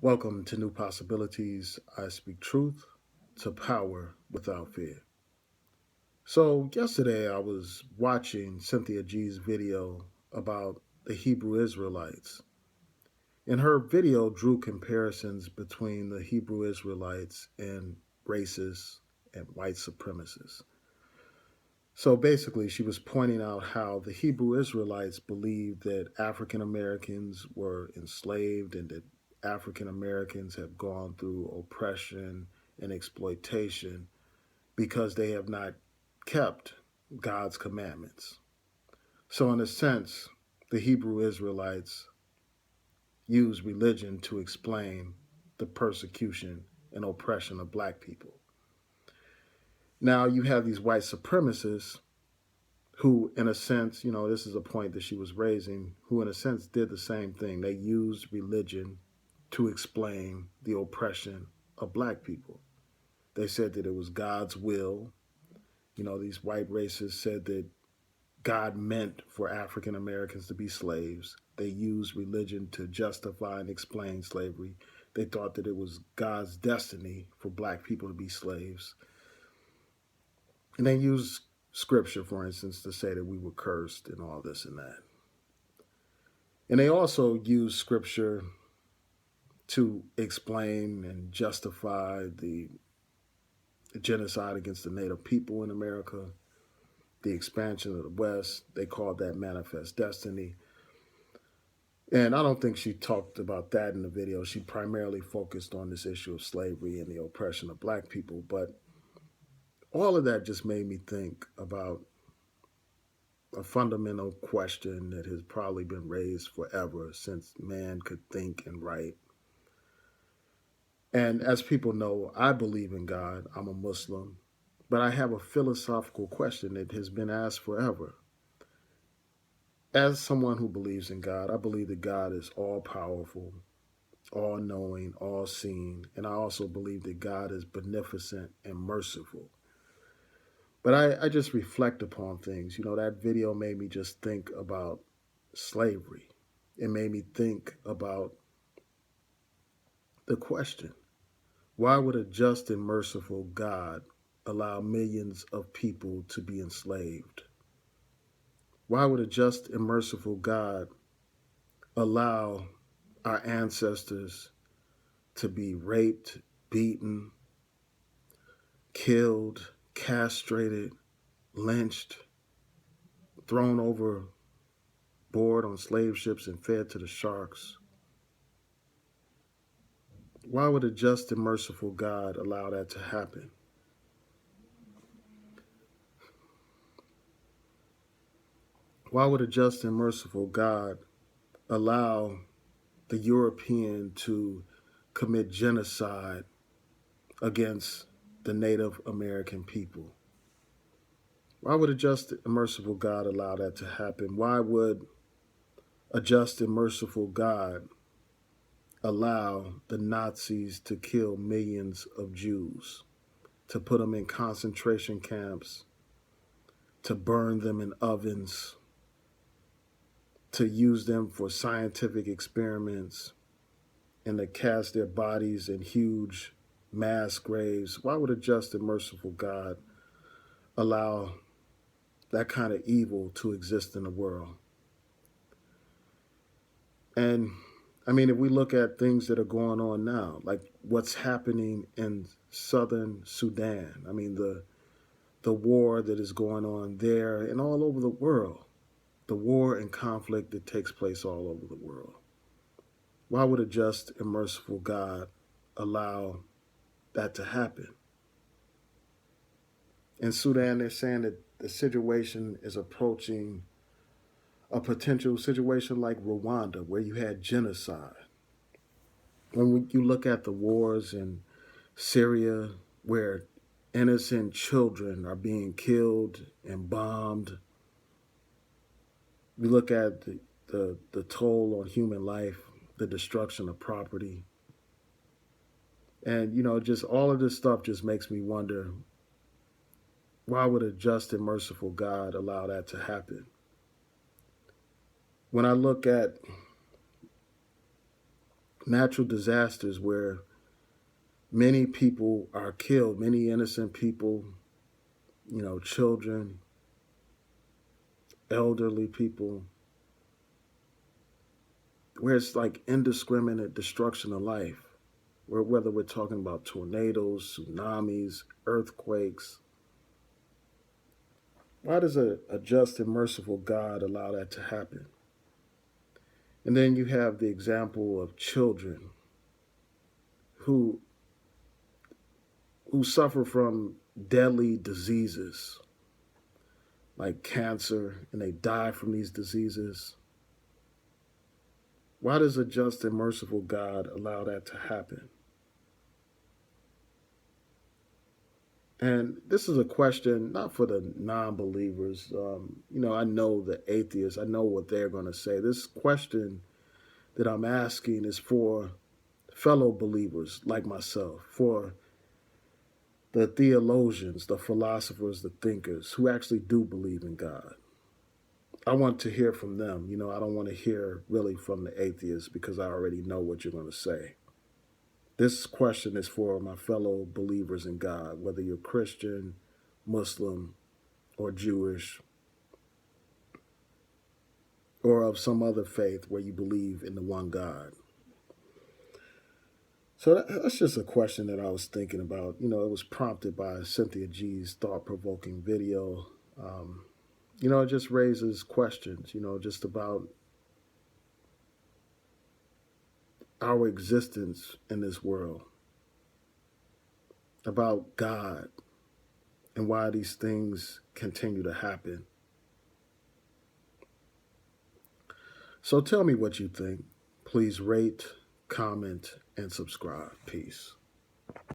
Welcome to New Possibilities. I speak truth to power without fear. So, yesterday I was watching Cynthia G's video about the Hebrew Israelites. And her video drew comparisons between the Hebrew Israelites and racists and white supremacists. So basically, she was pointing out how the Hebrew Israelites believed that African Americans were enslaved and that African Americans have gone through oppression and exploitation because they have not kept God's commandments. So, in a sense, the Hebrew Israelites use religion to explain the persecution and oppression of black people. Now, you have these white supremacists who, in a sense, this is a point that she was raising, who, in a sense, did the same thing. They used religion to explain the oppression of black people. They said that it was God's will. These white racists said that God meant for African Americans to be slaves. They used religion to justify and explain slavery. They thought that it was God's destiny for black people to be slaves. And they used scripture, for instance, to say that we were cursed and all this and that. And they also use scripture to explain and justify the genocide against the native people in America, the expansion of the West. They called that manifest destiny. And I don't think she talked about that in the video. She primarily focused on this issue of slavery and the oppression of black people. But all of that just made me think about a fundamental question that has probably been raised forever since man could think and write. And as people know, I believe in God. I'm a Muslim. But I have a philosophical question that has been asked forever. As someone who believes in God, I believe that God is all powerful, all knowing, all seeing. And I also believe that God is beneficent and merciful. But I just reflect upon things. That video made me just think about slavery. It made me think about the question, why would a just and merciful God allow millions of people to be enslaved? Why would a just and merciful God allow our ancestors to be raped, beaten, killed, castrated, lynched, thrown overboard on slave ships and fed to the sharks? Why would a just and merciful God allow that to happen? Why would a just and merciful God allow the European to commit genocide against the Native American people? Why would a just and merciful God allow that to happen? Why would a just and merciful God allow the Nazis to kill millions of Jews, to put them in concentration camps, to burn them in ovens, to use them for scientific experiments, and to cast their bodies in huge mass graves? Why would a just and merciful God allow that kind of evil to exist in the world? And I mean, if we look at things that are going on now, like what's happening in southern Sudan, I mean, the war that is going on there and all over the world, the war and conflict that takes place all over the world. Why would a just and merciful God allow that to happen? In Sudan, they're saying that the situation is approaching a potential situation like Rwanda, where you had genocide. When you look at the wars in Syria, where innocent children are being killed and bombed, we look at the toll on human life, the destruction of property. And, just all of this stuff just makes me wonder, why would a just and merciful God allow that to happen? When I look at natural disasters where many people are killed, many innocent people, children, elderly people, where it's like indiscriminate destruction of life. Whether we're talking about tornadoes, tsunamis, earthquakes, why does a just and merciful God allow that to happen? And then you have the example of children who suffer from deadly diseases like cancer, and they die from these diseases. Why does a just and merciful God allow that to happen? And this is a question not for the non believers. I know the atheists, I know what they're going to say. This question that I'm asking is for fellow believers like myself, for the theologians, the philosophers, the thinkers who actually do believe in God. I want to hear from them. I don't want to hear really from the atheists because I already know what you're going to say. This question is for my fellow believers in God, whether you're Christian, Muslim, or Jewish, or of some other faith where you believe in the one God. So that's just a question that I was thinking about. It was prompted by Cynthia G's thought provoking video. It just raises questions, just about our existence in this world, about God, and why these things continue to happen. So tell me what you think. Please rate, comment, and subscribe. Peace.